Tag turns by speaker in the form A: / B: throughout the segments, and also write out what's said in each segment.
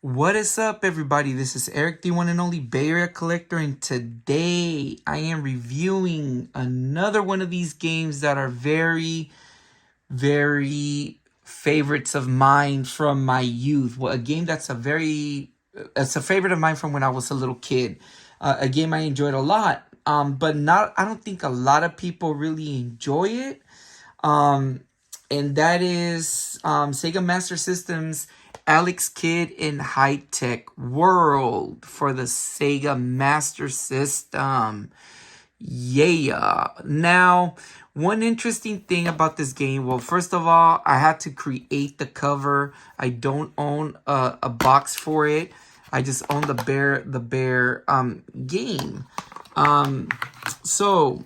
A: What is up, everybody? This is Eric, the one and only Bay Area Collector, and today I am reviewing another one of these games that are very, very favorites of mine from my youth. Well, a game it's a favorite of mine from when I was a little kid. A game I enjoyed a lot, but I don't think a lot of people really enjoy it. Um, and that is Sega Master System's Alex Kidd in High Tech World for the Sega Master System. Yeah. Now, one interesting thing about this game, well, first of all, I had to create the cover. I don't own a box for it. I just own the bare game. So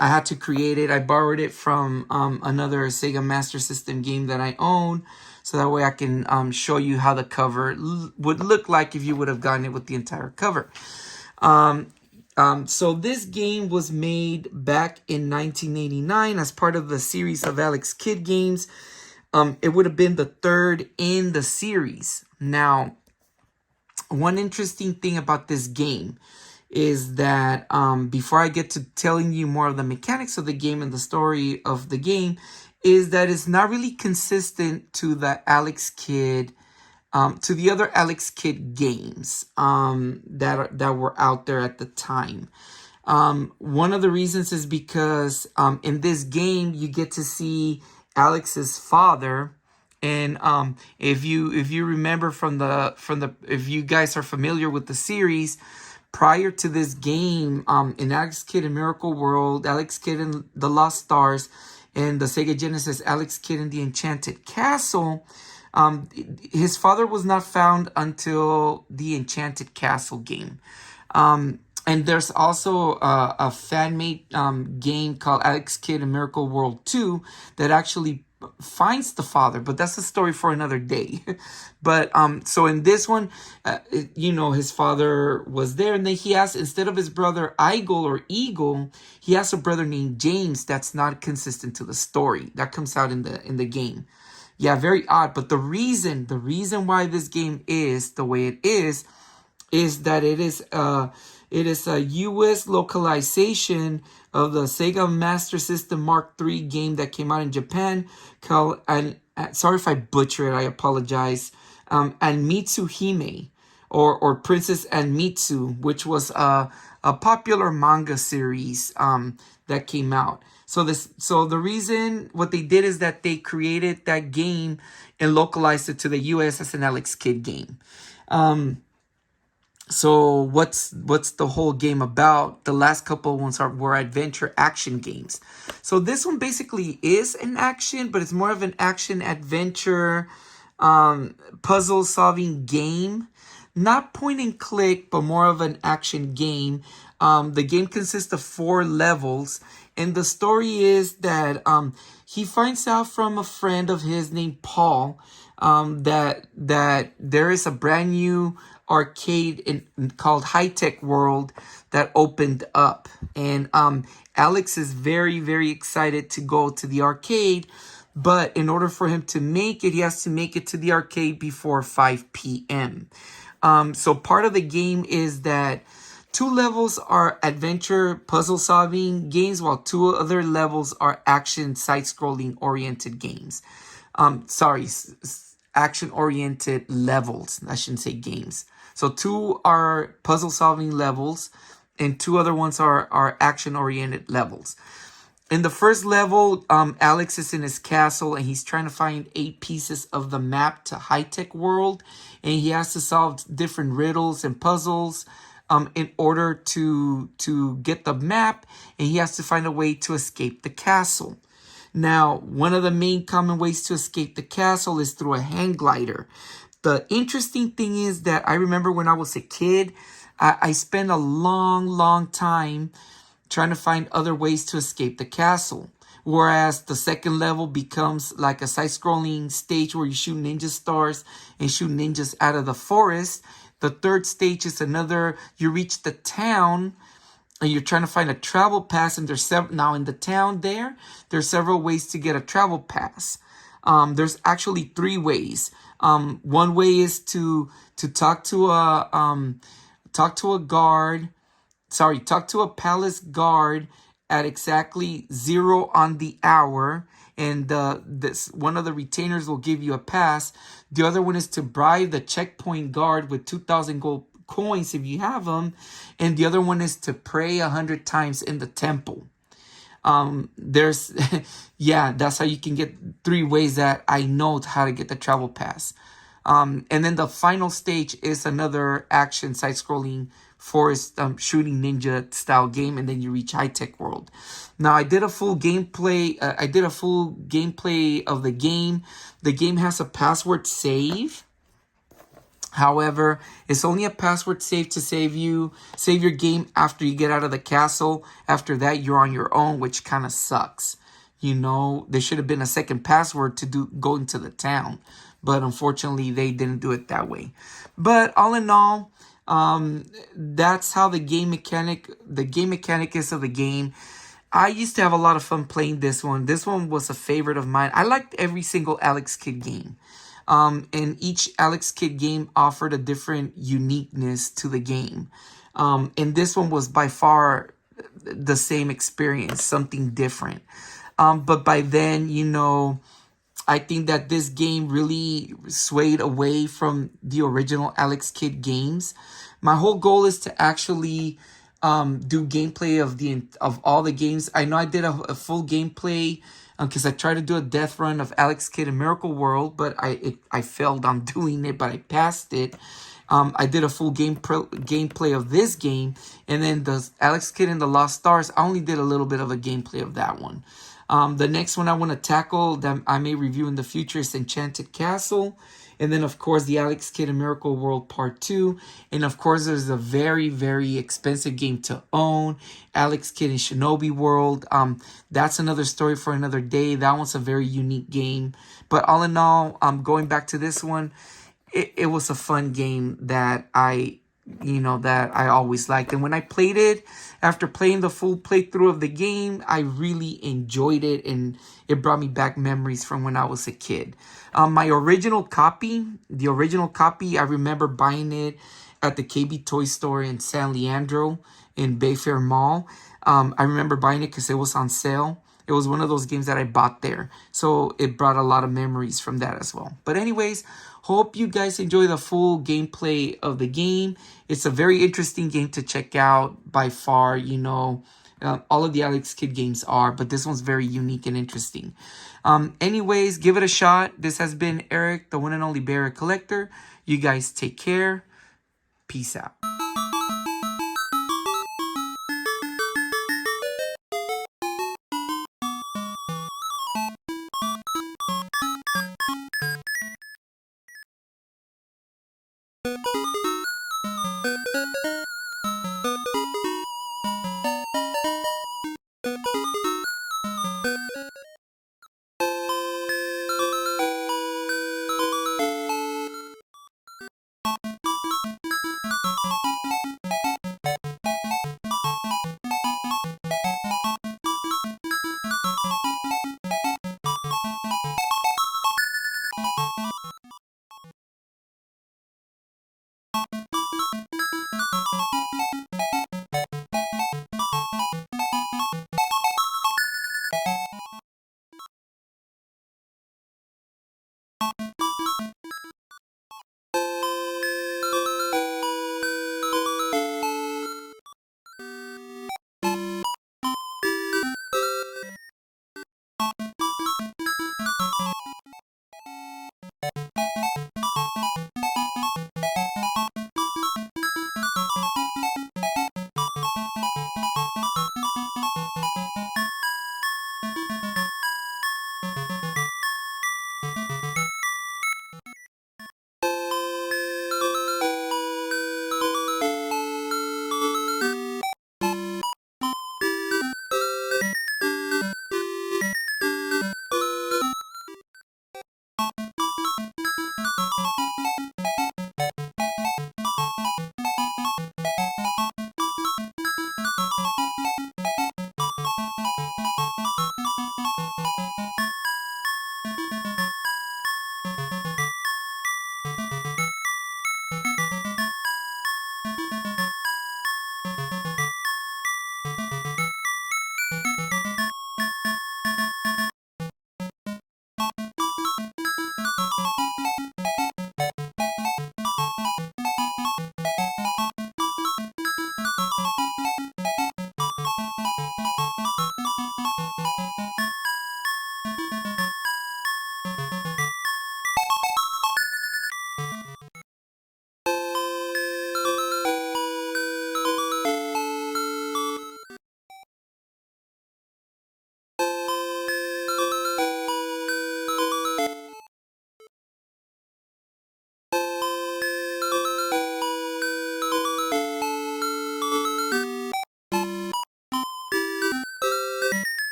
A: I had to create it. I borrowed it from another Sega Master System game that I own. So that way I can show you how the cover would look like if you would have gotten it with the entire cover. So this game was made back in 1989 as part of the series of Alex Kidd games. It would have been the third in the series. Now, one interesting thing about this game is that before I get to telling you more of the mechanics of the game and the story of the game, is that it's not really consistent to the Alex Kidd, to the other Alex Kidd games that were out there at the time. One of the reasons is because in this game you get to see Alex's father. And if you remember if you guys are familiar with the series, prior to this game, in Alex Kidd in Miracle World, Alex Kidd in the Lost Stars, and the Sega Genesis Alex Kidd in the Enchanted Castle, his father was not found until the Enchanted Castle game. And there's also a fan-made game called Alex Kidd in Miracle World 2 that actually finds the father, but that's a story for another day. But so in this one, his father was there, and then he has, instead of his brother Eagle, he has a brother named James. That's not consistent to the story that comes out in the game. Yeah, very odd. But the reason why this game is the way it is that it is a U.S. localization of the Sega Master System Mark III game that came out in Japan called, and sorry if I butcher it, I apologize, and Mitsuhime, or Princess Anmitsu, which was a popular manga series that came out. So the reason what they did is that they created that game and localized it to the U.S. as an Alex Kidd game. So what's the whole game about? The last couple ones were adventure action games. So this one basically is an action, but it's more of an action adventure puzzle solving game. Not point and click, but more of an action game. The game consists of 4 levels, and the story is that he finds out from a friend of his named Paul that there is a brand new arcade called High Tech World that opened up, and Alex is very, very excited to go to the arcade, but in order for him to make it, he has to make it to the arcade before 5 p.m. So part of the game is that 2 levels are adventure puzzle solving games, while 2 other levels are action side-scrolling oriented games. Action-oriented levels. I shouldn't say games. So 2 are puzzle-solving levels, and 2 other ones are action-oriented levels. In the first level, Alex is in his castle, and he's trying to find 8 pieces of the map to High Tech World, and he has to solve different riddles and puzzles in order to get the map, and he has to find a way to escape the castle. Now, one of the main common ways to escape the castle is through a hang glider. The interesting thing is that I remember when I was a kid, I spent a long time trying to find other ways to escape the castle. Whereas the second level becomes like a side-scrolling stage where you shoot ninja stars and shoot ninjas out of the forest. The third stage is you reach the town, and you're trying to find a travel pass, and there's now in the town there's several ways to get a travel pass. There's actually three ways. One way is to talk to a guard. Sorry, talk to a palace guard at exactly 0 on the hour, and this one of the retainers will give you a pass. The other one is to bribe the checkpoint guard with 2,000 gold coins if you have them, and the other one is to pray 100 times in the temple. There's yeah, that's how you can get three ways that I know how to get the travel pass. And then the final stage is another action side-scrolling forest shooting ninja style game, and then you reach high tech world. Now I did a full gameplay. I did a full gameplay of the game. The game has a password save. However, it's only a password save to save your game after you get out of the castle. After that, you're on your own, which kind of sucks. You know, there should have been a second password to go into the town, but unfortunately, they didn't do it that way. But all in all, that's how the game mechanic is of the game. I used to have a lot of fun playing this one. This one was a favorite of mine. I liked every single Alex Kidd game. And each Alex Kidd game offered a different uniqueness to the game. And this one was by far the same experience, something different. But by then, you know, I think that this game really swayed away from the original Alex Kidd games. My whole goal is to actually do gameplay of all the games. I know I did a full gameplay because I tried to do a death run of Alex Kidd in Miracle World, but I failed on doing it, but I passed it. I did a full gameplay of this game, and then the Alex Kidd and the Lost Stars, I only did a little bit of a gameplay of that one. The next one I want to tackle that I may review in the future is Enchanted Castle. And then, of course, the Alex Kidd in Miracle World Part 2. And, of course, there's a very, very expensive game to own, Alex Kidd in Shinobi World. That's another story for another day. That one's a very unique game. But all in all, going back to this one, it was a fun game that I always liked. And when I played it, after playing the full playthrough of the game, I really enjoyed it, and it brought me back memories from when I was a kid. The original copy, I remember buying it at the KB Toy Store in San Leandro in Bayfair Mall. I remember buying it because it was on sale. It was one of those games that I bought there. So it brought a lot of memories from that as well. But anyways, hope you guys enjoy the full gameplay of the game. It's a very interesting game to check out by far. You know, all of the Alex Kidd games are, but this one's very unique and interesting. Anyways, give it a shot. This has been Eric, the one and only Bear Collector. You guys take care. Peace out.